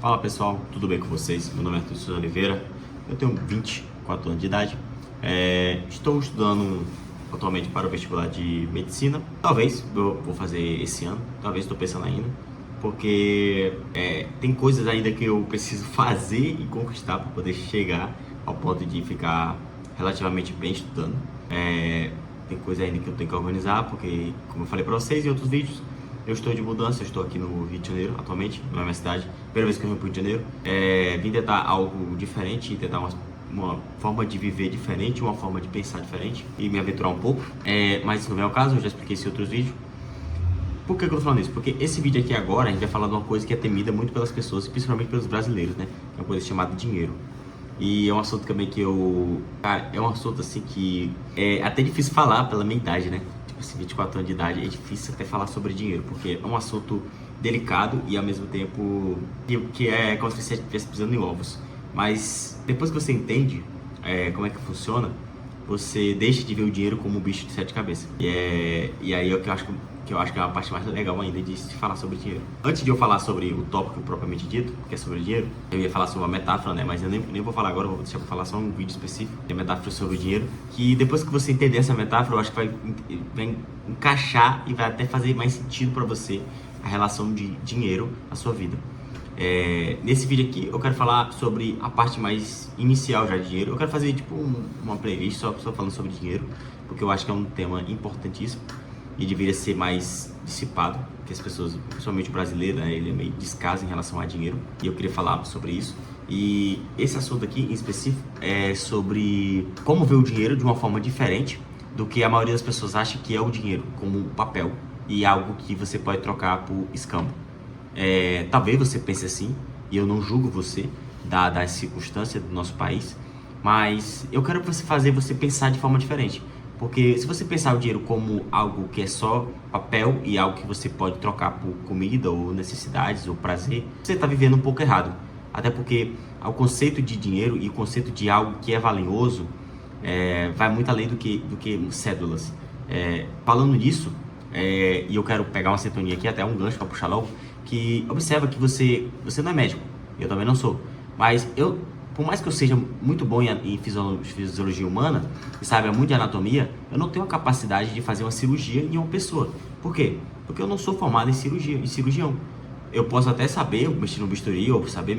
Fala pessoal, tudo bem com vocês? Meu nome é Arthur Souza Oliveira, eu tenho 24 anos de idade, estou estudando atualmente para o vestibular de medicina. Talvez eu vou fazer esse ano, talvez estou pensando ainda, porque tem coisas ainda que eu preciso fazer e conquistar para poder chegar ao ponto de ficar relativamente bem estudando. Tem coisa ainda que eu tenho que organizar, porque, como eu falei para vocês em outros vídeos, eu estou de mudança, eu estou aqui no Rio de Janeiro atualmente, na minha cidade, primeira vez que eu venho para o Rio de Janeiro. Vim tentar algo diferente, tentar uma forma de viver diferente, uma forma de pensar diferente e me aventurar um pouco. Mas isso não é o caso, eu já expliquei isso em outros vídeos. Por que eu tô falando isso? Porque esse vídeo aqui agora a gente vai falar de uma coisa que é temida muito pelas pessoas, e principalmente pelos brasileiros, né? É uma coisa chamada dinheiro. E é um assunto também que cara, é um assunto assim que é até difícil falar pela minha idade, né? Tipo assim, 24 anos de idade, é difícil até falar sobre dinheiro, porque é um assunto delicado e ao mesmo tempo que é como se você estivesse pisando em ovos. Mas depois que você entende como é que funciona, você deixa de ver o dinheiro como um bicho de sete cabeças. E aí é o que eu acho que é a parte mais legal ainda de se falar sobre dinheiro. Antes de eu falar sobre o tópico propriamente dito, que é sobre dinheiro, eu ia falar sobre uma metáfora, né? Mas eu nem vou falar agora, eu vou deixar pra falar só um vídeo específico, que é metáfora sobre o dinheiro. Que depois que você entender essa metáfora, eu acho que vai encaixar e vai até fazer mais sentido pra você a relação de dinheiro na sua vida. Nesse vídeo aqui eu quero falar sobre a parte mais inicial já de dinheiro. Eu quero fazer tipo uma playlist só falando sobre dinheiro, porque eu acho que é um tema importantíssimo e deveria ser mais dissipado, que as pessoas, principalmente o brasileiro, né, ele é meio descaso em relação a dinheiro, e eu queria falar sobre isso. E esse assunto aqui em específico é sobre como ver o dinheiro de uma forma diferente do que a maioria das pessoas acha que é o dinheiro, como papel e algo que você pode trocar por escambo. Talvez você pense assim, e eu não julgo você, dada as circunstâncias do nosso país, mas eu quero fazer você pensar de forma diferente. Porque se você pensar o dinheiro como algo que é só papel e algo que você pode trocar por comida ou necessidades ou prazer, você está vivendo um pouco errado. Até porque o conceito de dinheiro e o conceito de algo que é valioso vai muito além do que cédulas. Falando nisso, e eu quero pegar uma sintonia aqui, até um gancho para puxar logo, que observa que você não é médico, eu também não sou, mas por mais que eu seja muito bom em fisiologia humana e saiba muito de anatomia, eu não tenho a capacidade de fazer uma cirurgia em uma pessoa. Por quê? Porque eu não sou formado em cirurgião. Eu posso até saber mexer no bisturi, ou saber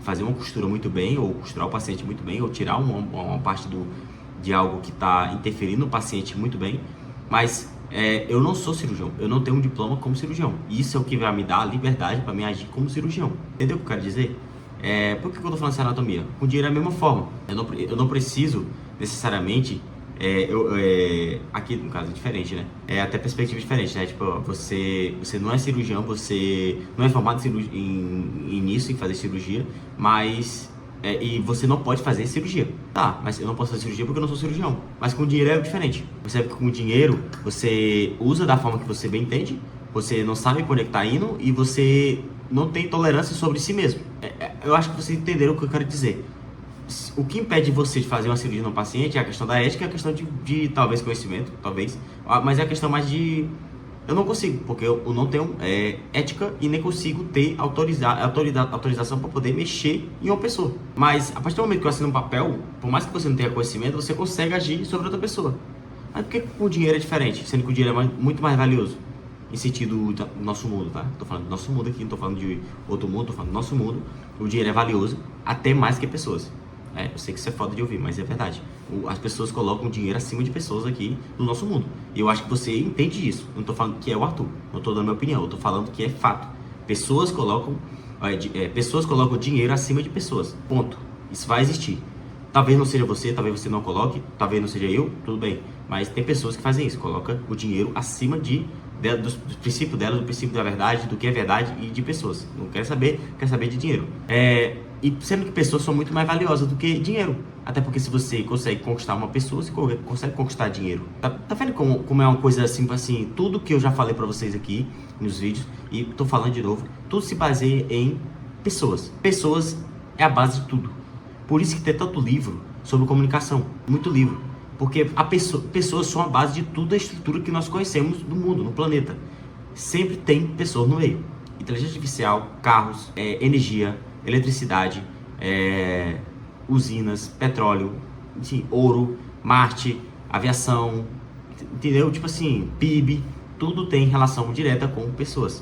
fazer uma costura muito bem, ou costurar o paciente muito bem, ou tirar uma parte de algo que está interferindo no paciente muito bem, mas eu não sou cirurgião, eu não tenho um diploma como cirurgião. E isso é o que vai me dar a liberdade para me agir como cirurgião. Entendeu o que eu quero dizer? Por que eu tô falando de anatomia? Com dinheiro é a mesma forma. Eu não preciso necessariamente. Aqui no caso é diferente, né? Até perspectiva diferente, né? Tipo, você não é cirurgião, você não é formado nisso, em fazer cirurgia, mas. E você não pode fazer cirurgia. Tá, mas eu não posso fazer cirurgia porque eu não sou cirurgião. Mas com dinheiro é diferente. Você sabe que com dinheiro você usa da forma que você bem entende, você não sabe por onde é que tá indo e você não tem tolerância sobre si mesmo. Eu acho que vocês entenderam o que eu quero dizer. O que impede você de fazer uma cirurgia no paciente é a questão da ética, é a questão de talvez conhecimento, talvez, mas é a questão mais de... Eu não consigo, porque eu não tenho ética e nem consigo ter autorização para poder mexer em uma pessoa. Mas a partir do momento que eu assino um papel, por mais que você não tenha conhecimento, você consegue agir sobre outra pessoa. Mas por que o dinheiro é diferente, sendo que o dinheiro é muito mais valioso? Em sentido do nosso mundo, tá? Tô falando do nosso mundo aqui, não tô falando de outro mundo, tô falando do nosso mundo. O dinheiro é valioso, até mais que pessoas. Eu sei que isso é foda de ouvir, mas é verdade. As pessoas colocam o dinheiro acima de pessoas aqui no nosso mundo. E eu acho que você entende isso. Não tô falando que é o Arthur, não tô dando minha opinião, eu tô falando que é fato. Pessoas colocam dinheiro acima de pessoas. Ponto. Isso vai existir. Talvez não seja você, talvez você não coloque, talvez não seja eu, tudo bem. Mas tem pessoas que fazem isso, colocam o dinheiro acima do princípio dela, do princípio da verdade, do que é verdade e de pessoas. Não quer saber de dinheiro. E sendo que pessoas são muito mais valiosas do que dinheiro. Até porque se você consegue conquistar uma pessoa, você consegue conquistar dinheiro. Tá vendo como é uma coisa assim, tudo que eu já falei pra vocês aqui nos vídeos, e tô falando de novo, tudo se baseia em pessoas. Pessoas é a base de tudo. Por isso que tem tanto livro sobre comunicação, muito livro. Porque pessoas são a base de toda a estrutura que nós conhecemos do mundo, no planeta. Sempre tem pessoas no meio. inteligência artificial, carros, energia, eletricidade, usinas, petróleo, assim, ouro, Marte, aviação, entendeu? Tipo assim, PIB, tudo tem relação direta com pessoas.